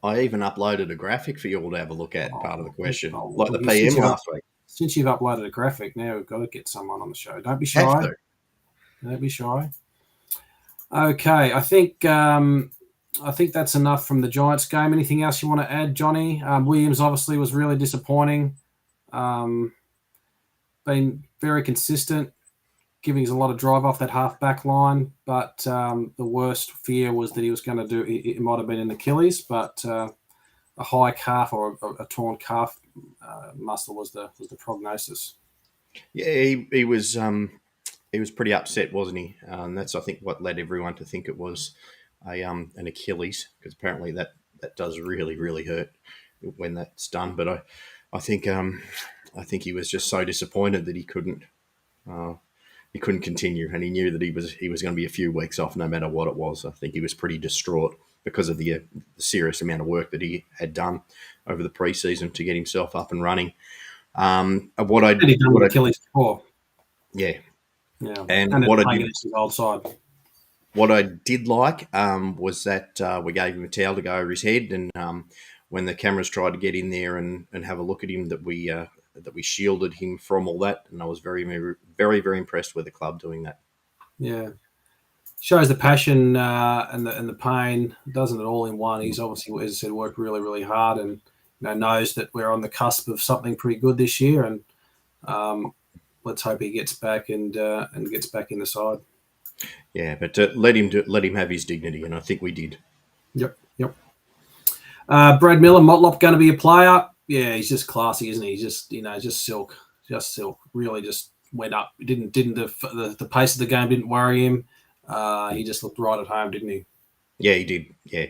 I even uploaded a graphic for you all to have a look at, part of the question, like the PM last week. Since you've uploaded a graphic, now we've got to get someone on the show. Don't be shy. Don't be shy. Okay, I think that's enough from the Giants game. Anything else you want to add, Johnny? Williams obviously was really disappointing. Been very consistent, giving us a lot of drive off that half-back line. But the worst fear was that he was going to do it might have been an Achilles, but a high calf or a torn calf muscle was the prognosis. Yeah, he was pretty upset, wasn't he? And that's, I think, what led everyone to think it was an Achilles, because apparently that does really, really hurt when that's done. But I think he was just so disappointed that he couldn't continue, and he knew that he was going to be a few weeks off no matter what it was. I think he was pretty distraught because of the serious amount of work that he had done over the preseason to get himself up and running. Achilles before. Yeah. Yeah. And what I did his old side. What I did like was that we gave him a towel to go over his head, and when the cameras tried to get in there and have a look at him, that we shielded him from all that, and I was very, very, very impressed with the club doing that. Yeah, shows the passion and the pain, doesn't it, all in one. He's obviously, as I said, worked really, really hard, and knows that we're on the cusp of something pretty good this year, and let's hope he gets back and gets back in the side. Yeah, but let him have his dignity, and I think we did. Yep. Brad Miller, Motlop going to be a player. Yeah, he's just classy, isn't he? He's just silk. Really, just went up. The pace of the game didn't worry him. He just looked right at home, didn't he? Yeah, he did. Yeah.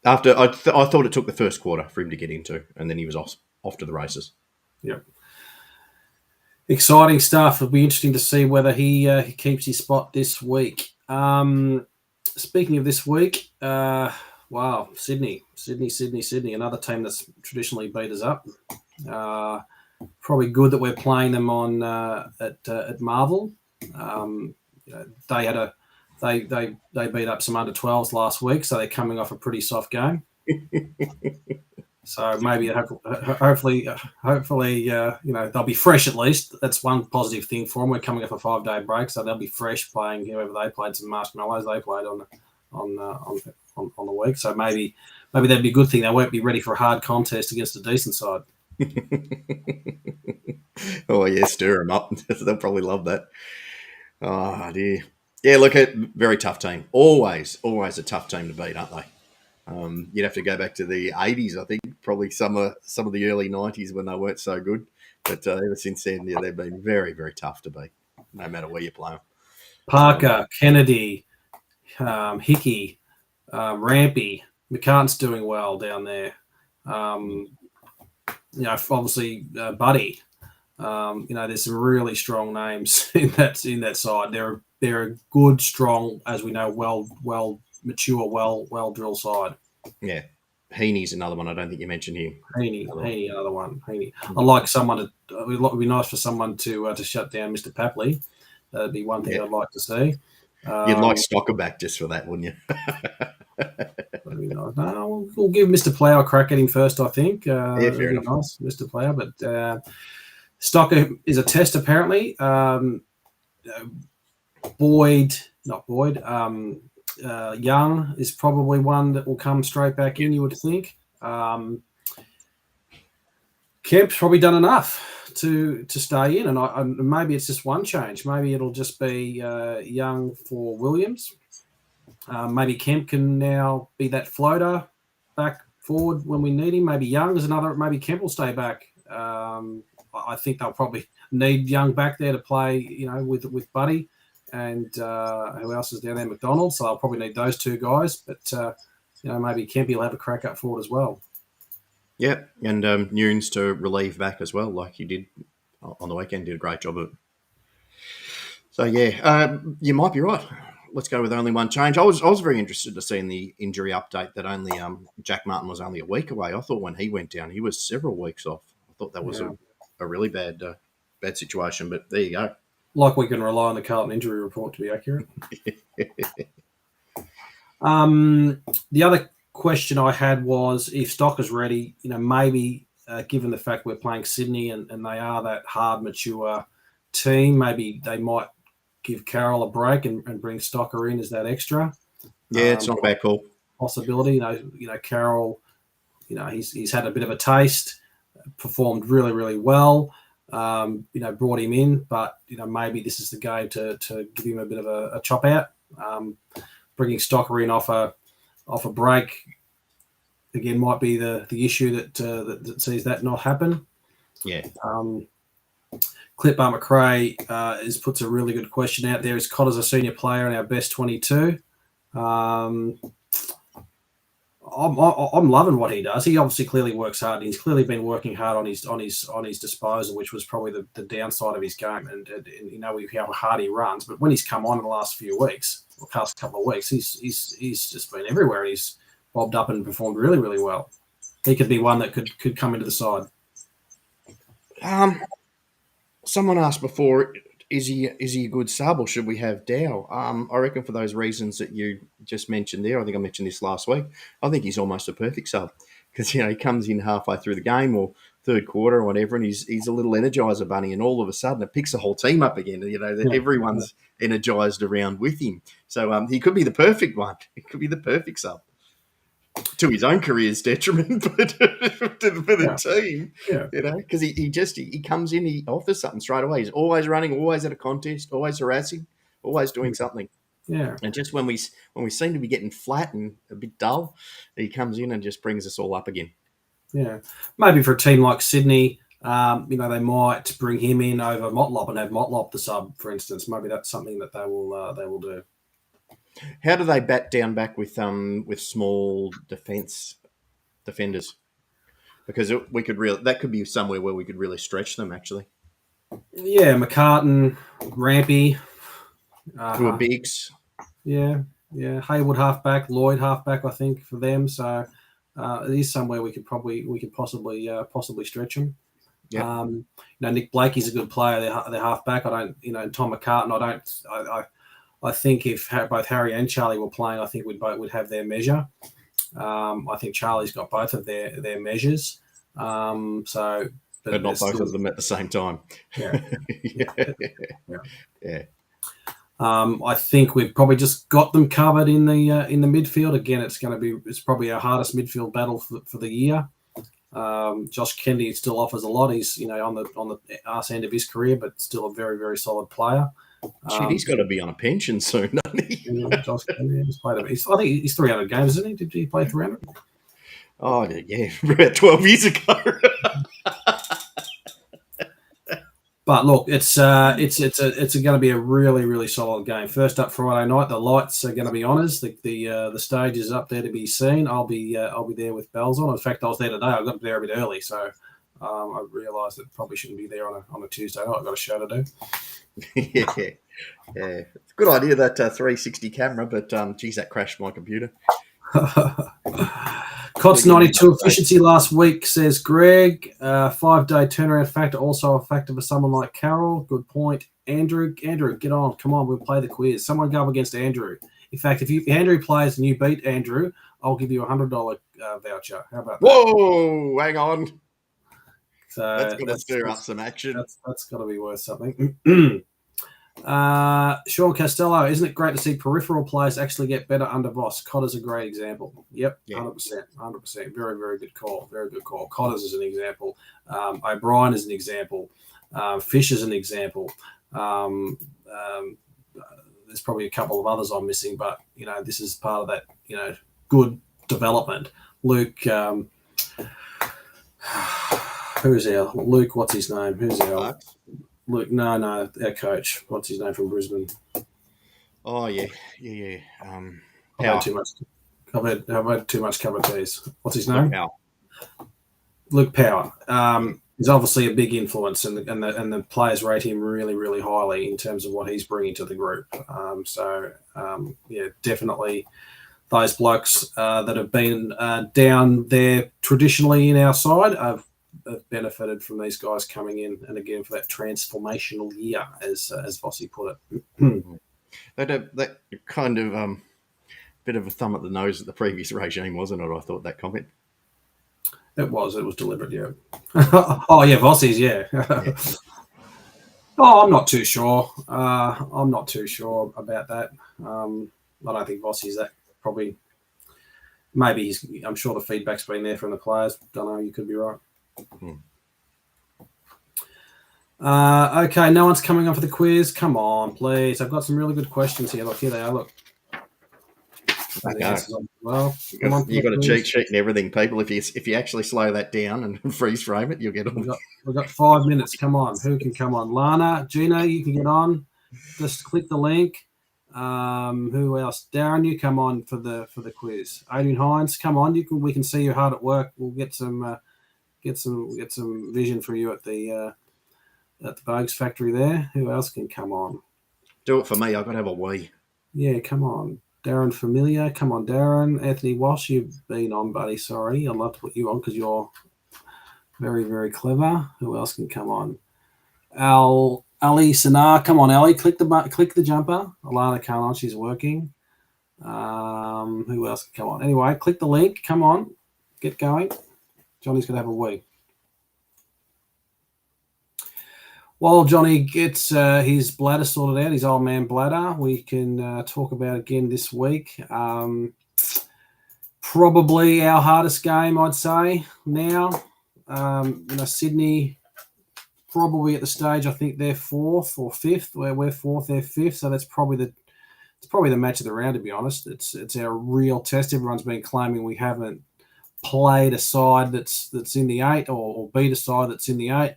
After I thought it took the first quarter for him to get into, and then he was off to the races. Yep. Exciting stuff. It'll be interesting to see whether he keeps his spot this week. Speaking of this week, wow, Sydney, another team that's traditionally beat us up. Probably good that we're playing them on at Marvel. They had they beat up some under 12s last week, so they're coming off a pretty soft game. So maybe, hopefully, they'll be fresh at least. That's one positive thing for them. We're coming off a 5-day break, so they'll be fresh playing whoever they played. Some marshmallows they played on the week. So maybe that'd be a good thing. They won't be ready for a hard contest against a decent side. Oh yeah, stir them up. They'll probably love that. Oh dear. Yeah, look, a very tough team. Always a tough team to beat, aren't they? You'd have to go back to the 80s, I think, probably some of the early 90s when they weren't so good. But ever since then, yeah, they've been very, very tough to beat, no matter where you play them. Parker, Kennedy, Hickey, Rampy, McCartan's doing well down there. Obviously, Buddy. There's some really strong names in that side. They're a good, strong, as we know, well mature, well drilled side. Yeah, Heaney's another one. I don't think you mentioned him. Heaney, another one. Heaney. I'd like someone to. It would be nice for someone to shut down Mr. Papley. That'd be one thing I'd like to see. You'd like Stocker back just for that, wouldn't you? No, we'll give Mr. Plough a crack at him first, I think. Fair enough. Nice, Mr. Plough. But Stocker is a test, apparently. Young is probably one that will come straight back in, you would think. Kemp's probably done enough to stay in, and maybe it's just one change. Maybe it'll just be Young for Williams. Maybe Kemp can now be that floater back forward when we need him. Maybe Young is another. Maybe Kemp will stay back. I think they'll probably need Young back there to play, with Buddy, and who else is down there? McDonald. So they'll probably need those two guys. But maybe Kempy will have a crack up forward as well. Yeah, and Nunes to relieve back as well, like he did on the weekend. Did a great job of it. So yeah, you might be right. Let's go with only one change. I was very interested to see in the injury update that only Jack Martin was only a week away. I thought when he went down, he was several weeks off. I thought that was a really bad situation. But there you go. Like we can rely on the Carlton injury report to be accurate. The other question I had was if Stock is ready, maybe given the fact we're playing Sydney and they are that hard, mature team, maybe they might give Carroll a break and bring Stocker in as that extra. Yeah, it's not a bad call. Possibility. Carroll, he's had a bit of a taste, performed really, really well. Brought him in, but maybe this is the game to give him a bit of a chop out. Bringing Stocker in off a break again might be the issue that sees that not happen. Yeah. Clip McRae puts a really good question out there. Is Cotter's a senior player in our best 22? I'm loving what he does. He obviously clearly works hard. He's clearly been working hard on his disposal, which was probably the downside of his game. And how hard he runs. But when he's come on in the last few weeks, or past couple of weeks, he's just been everywhere. He's bobbed up and performed really, really well. He could be one that could come into the side. Someone asked before, is he a good sub or should we have Dow? I reckon for those reasons that you just mentioned there, I think I mentioned this last week, I think he's almost a perfect sub because, he comes in halfway through the game or third quarter or whatever and he's a little energizer bunny and all of a sudden it picks the whole team up again. Everyone's energized around with him. So he could be the perfect one. He could be the perfect sub. To his own career's detriment, but for the team, because he comes in, he offers something straight away. He's always running, always at a contest, always harassing, always doing something. Yeah. And just when we seem to be getting flat and a bit dull, he comes in and just brings us all up again. Yeah, maybe for a team like Sydney, they might bring him in over Motlop and have Motlop the sub, for instance. Maybe that's something that they will do. How do they bat down back with small defenders? Because that could be somewhere where we could really stretch them, actually. Yeah, McCartan, Rampy. Who are bigs. Yeah. Haywood halfback, Lloyd halfback, I think, for them. So it is somewhere we could possibly stretch them. Yeah. Nick Blakey's a good player. They're halfback. I don't. Tom McCartan. I think if both Harry and Charlie were playing, I think we'd have their measure. I think Charlie's got both of their measures. But not both of them at the same time. Yeah. Yeah. I think we've probably just got them covered in the midfield. Again, it's probably our hardest midfield battle for the year. Josh Kennedy still offers a lot. He's on the arse end of his career, but still a very, very solid player. He's got to be on a pension soon, doesn't he? Josh Kennedy I think he's 300 games, isn't he? Did he play 300? Oh yeah, about 12 years ago. But look, it's going to be a really, really solid game. First up Friday night, the lights are going to be on us. The stage is up there to be seen. I'll be there with bells on. In fact, I was there today. I got there a bit early, so I realised that probably shouldn't be there on a Tuesday night. I've got a show to do. Yeah, it's a good idea that 360 camera, but geez, that crashed my computer. Cots 92 efficiency last week, says Greg. 5-day turnaround factor, also a factor for someone like Carroll. Good point. Andrew, get on. Come on, we'll play the quiz. Someone go up against Andrew. In fact, if Andrew plays and you beat Andrew, I'll give you a $100 voucher. How about that? Whoa, hang on. So that's going to stir up some action. That's got to be worth something. Sean Costello, isn't it great to see peripheral players actually get better under Voss? Cotter's a great example. Yep, 100%. Very, very good call. Very good call. Cotter's is an example. O'Brien is an example. Fish is an example. There's probably a couple of others I'm missing, but, this is part of that, good development. Luke, who's our Luke? What's his name? Who's our Luke? No, our coach. What's his name from Brisbane? Oh yeah. I've had too much. I've had too much cup of teas. What's his name? Luke Power. He's obviously a big influence, and the players rate him really, really highly in terms of what he's bringing to the group. Definitely. Those blokes that have been down there traditionally in our side have benefited from these guys coming in, and again for that transformational year, as Vossi put it. That kind of bit of a thumb at the nose at the previous regime, wasn't it? I thought that comment. It was deliberate, yeah. Oh yeah, Vossi's, yeah. Oh, I'm not too sure. I'm not too sure about that. I don't think Vossi's that. Probably, maybe I'm sure the feedback's been there from the players. Don't know. You could be right. Okay, no one's coming on for the quiz. Come on, please. I've got some really good questions here. Look, here they are. Look. Well, you've got a cheat sheet and everything, people. If you actually slow that down and freeze frame it, you'll get on. We've got 5 minutes. Come on. Who can come on? Lana, Gina, you can get on. Just click the link. Who else? Darren, you come on for the quiz. Adrian Hines, come on. We can see you hard at work. We'll get some vision for you at the Bogues factory there. Who else can come on? Do it for me. I've got to have a wee. Yeah, come on. Darren Familiar, come on, Darren. Anthony Walsh, you've been on, buddy. Sorry, I'd love to put you on because you're very, very clever. Who else can come on? Ali Sanar, come on, Ali. Click the jumper. Alana can't on, she's working. Who else can come on? Anyway, click the link. Come on, get going. Johnny's gonna have a wee. While Johnny gets his bladder sorted out, his old man bladder, we can talk about again this week. Probably our hardest game, I'd say, now. Sydney, probably at the stage, I think they're 4th or 5th, where we're 4th, they're 5th. So that's probably the match of the round, to be honest. It's our real test. Everyone's been claiming we haven't played a side that's in the 8 or beat a side that's in the 8.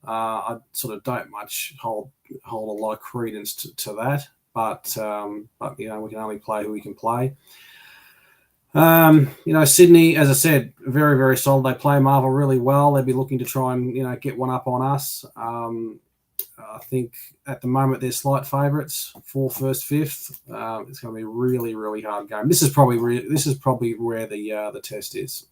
I sort of don't much hold a lot of credence to that, but we can only play who we can play. Sydney, as I said, very, very solid. They play Marvel really well. They'd be looking to try and get one up on us. I think at the moment they're slight favourites for 1st, 5th. It's going to be a really, really hard game. This is probably where the test is.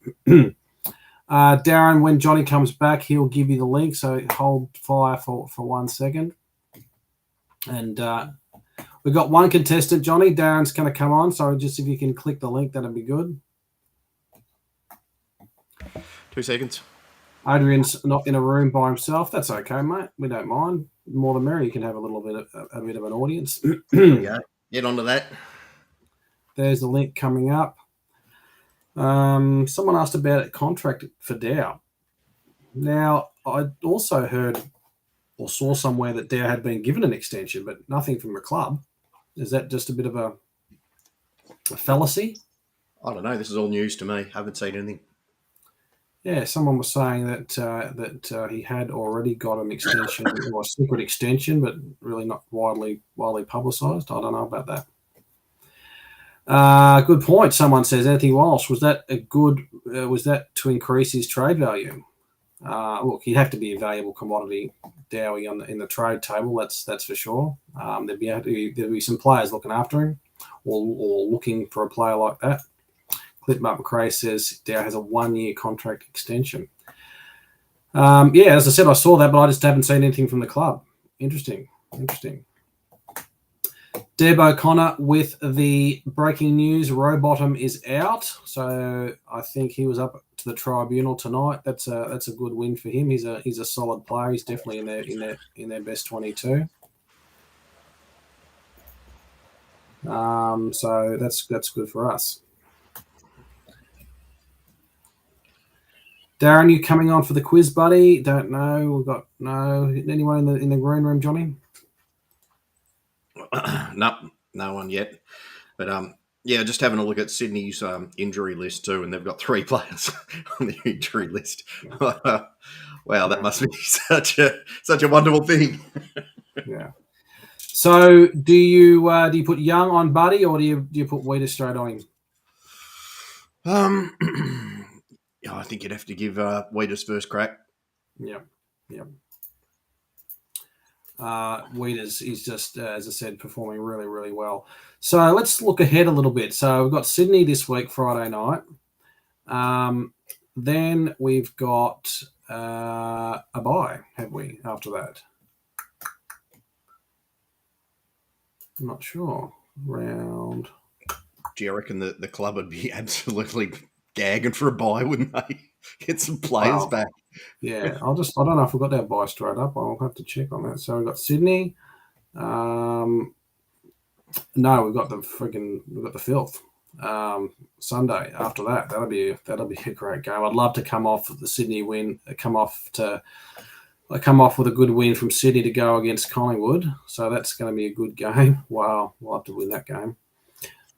Darren, when Johnny comes back, he'll give you the link. So hold fire for 1 second. And we've got one contestant, Johnny. Darren's going to come on. So just if you can click the link, that'd be good. 2 seconds. Adrian's not in a room by himself. That's okay, mate. We don't mind. More the merrier. You can have a little bit of an audience. Yeah, get onto that. There's the link coming up. Someone asked about a contract for Dow. Now, I also heard or saw somewhere that Dow had been given an extension, but nothing from the club. Is that just a bit of a fallacy? I don't know. This is all news to me. Haven't seen anything. Yeah, someone was saying that he had already got an extension or a secret extension, but really not widely publicised. I don't know about that. Good point. Someone says Anthony Walsh, was that to increase his trade value? Look, he'd have to be a valuable commodity, Dowie, in the trade table. That's for sure. There'd be some players looking after him or looking for a player like that. Clip Mark McRae says Dow has a 1-year contract extension. As I said, I saw that, but I just haven't seen anything from the club. Interesting. Deb O'Connor with the breaking news: Rowbottom is out. So I think he was up to the tribunal tonight. That's a good win for him. He's a solid player. He's definitely in their best 22. So that's good for us. Darren, you coming on for the quiz, buddy? Don't know. We've got anyone in the green room, Johnny? No one yet. But yeah, just having a look at Sydney's injury list too, and they've got 3 players on the injury list. Wow, that must be such a wonderful thing. Yeah. So do you put Young on Buddy, or do you put Weeder straight on him? Yeah, I think you'd have to give Weeders first crack. Yeah. Weeders is just, as I said, performing really, really well. So let's look ahead a little bit. So we've got Sydney this week, Friday night. Then we've got a bye, have we, after that? I'm not sure. Round. Do you reckon that the club would be absolutely gagging for a bye, wouldn't they? Get some players back. Yeah, I don't know if we've got that bye straight up. I'll have to check on that. So we've got Sydney. No, we've got the filth. Sunday after that. That'll be a great game. I'd love to come off the Sydney win, come off with a good win from Sydney to go against Collingwood. So that's going to be a good game. Wow, we'll have to win that game.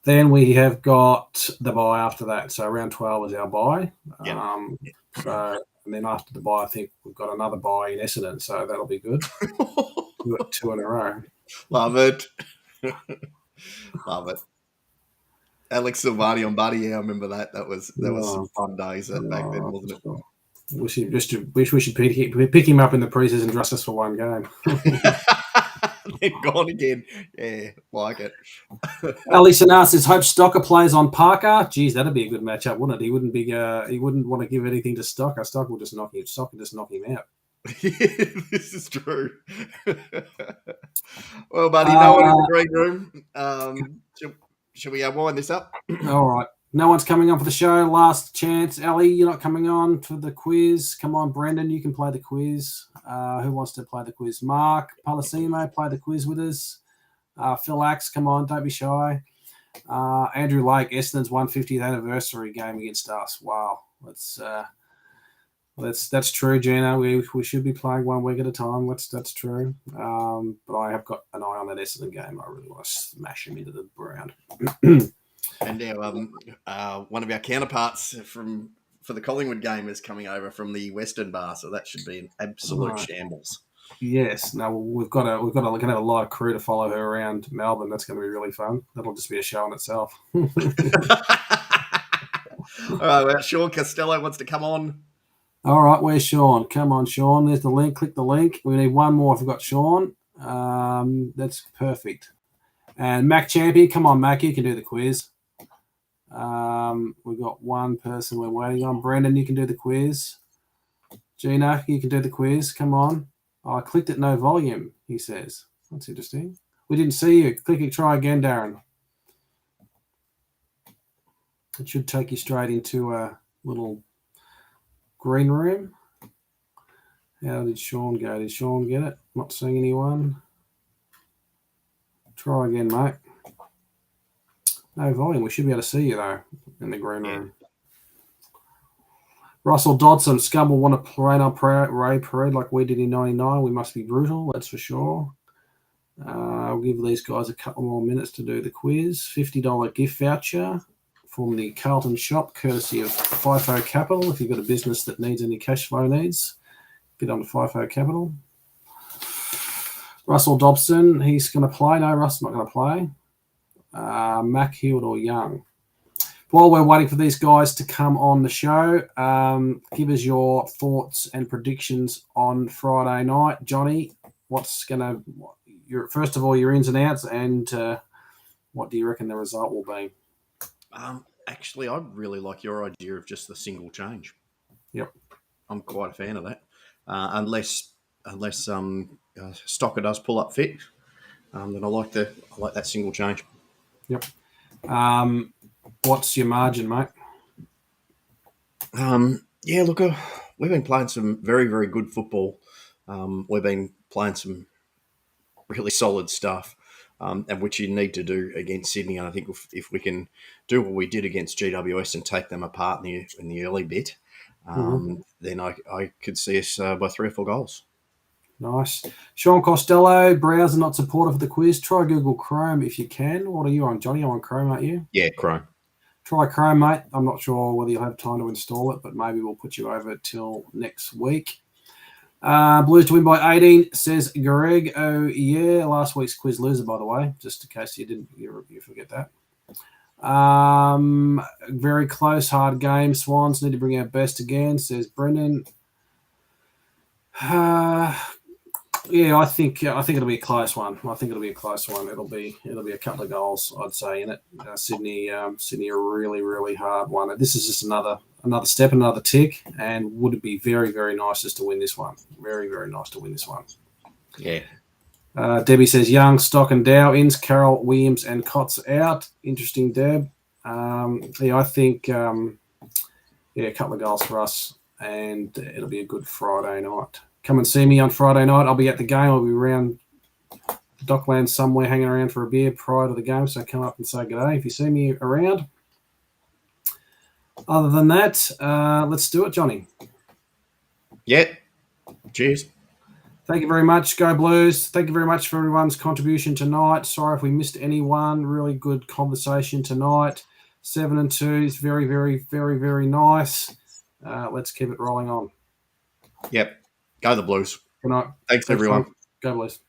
Then we have got the bye after that. So round 12 is our bye. Yeah. And then after the bye, I think we've got another bye in Essendon. So that'll be good. We've got 2 in a row. Love it. Love it. Alex Silvani on Buddy, yeah, I remember that. That was some fun days back then, wasn't it? Wish we should pick him up in the preseason just for one game. Then gone again. Yeah, like it. Ali Sanar says, hope Stocker plays on Parker. Geez, that'd be a good matchup, wouldn't it? He wouldn't want to give anything to Stocker. Stocker will just knock him out. Yeah, this is true. Well, buddy, no one in the green room. Shall we wind this up? All right. No one's coming on for the show. Last chance. Ali, you're not coming on for the quiz. Come on, Brendan, you can play the quiz. Who wants to play the quiz? Mark Palacimo, play the quiz with us. Phil Axe, come on, don't be shy. Andrew Lake, Essendon's 150th anniversary game against us. Wow. That's true, Gina. We should be playing 1 week at a time. That's true. But I have got an eye on that Essendon game. I really want to smash him into the ground. And now, one of our counterparts for the Collingwood game is coming over from the Western Bar, so that should be an absolute shambles. Yes. No, we're going to have a lot of crew to follow her around Melbourne. That's going to be really fun. That'll just be a show in itself. All right, well, Sean Costello wants to come on. All right, where's Sean? Come on, Sean. There's the link. Click the link. We need one more if we've got Sean. That's perfect. And Mac Champion, come on, Mac, you can do the quiz. We've got one person we're waiting on. Brendan, you can do the quiz. Gina, you can do the quiz. Come on. Oh, I clicked it, no volume, he says. That's interesting. We didn't see you. Click it, try again, Darren. It should take you straight into a little green room. How did Sean go? Did Sean get it? Not seeing anyone. Try again, mate. No volume. We should be able to see you, though, in the green room. Russell Dodson, Scum will want to play on Ray Parade like we did in 99. We must be brutal, that's for sure. I'll give these guys a couple more minutes to do the quiz. $50 gift voucher from the Carlton shop, courtesy of FIFO Capital. If you've got a business that needs any cash flow needs, get on to FIFO Capital. Russell Dobson, he's going to play. No, Russ's not going to play. Mac Heald or Young. While we're waiting for these guys to come on the show, give us your thoughts and predictions on Friday night. Johnny, first of all, your ins and outs, and what do you reckon the result will be? Actually, I really like your idea of just the single change. Yep. I'm quite a fan of that. Unless Stocker does pull up fit, then I like that single change. Yep. What's your margin, mate? Yeah, look, we've been playing some very, very good football. We've been playing some really solid stuff. and which you need to do against Sydney. And I think if we can do what we did against GWS and take them apart in the early bit, then I could see us by 3 or 4 goals. Nice. Sean Costello, browser not supportive of the quiz. Try Google Chrome if you can. What are you on, Johnny? I'm on Chrome, aren't you? Yeah, Chrome. Try Chrome, mate. I'm not sure whether you'll have time to install it, but maybe we'll put you over till next week. Blues to win by 18, says Greg. Oh, yeah. Last week's quiz loser, by the way, just in case you forget that. Very close, hard game. Swans need to bring our best again, says Brendan. Yeah, I think it'll be a close one. It'll be a couple of goals, I'd say, in it. Sydney a really, really hard one. This is just another step, another tick, and would it be very, very nice just to win this one? Very, very nice to win this one. Yeah. Debbie says Young, Stock and Dow ins, Carroll, Williams and Cots out. Interesting, Deb. I think a couple of goals for us, and it'll be a good Friday night. Come and see me on Friday night. I'll be at the game. I'll be around Docklands somewhere hanging around for a beer prior to the game, so come up and say good day if you see me around. Other than that, let's do it, Johnny. Yeah. Cheers. Thank you very much. Go Blues. Thank you very much for everyone's contribution tonight. Sorry if we missed anyone. Really good conversation tonight. 7-2 is very, very, very, very nice. Let's keep it rolling on. Yep. Go the Blues. Good night. Thanks everyone. Go Blues.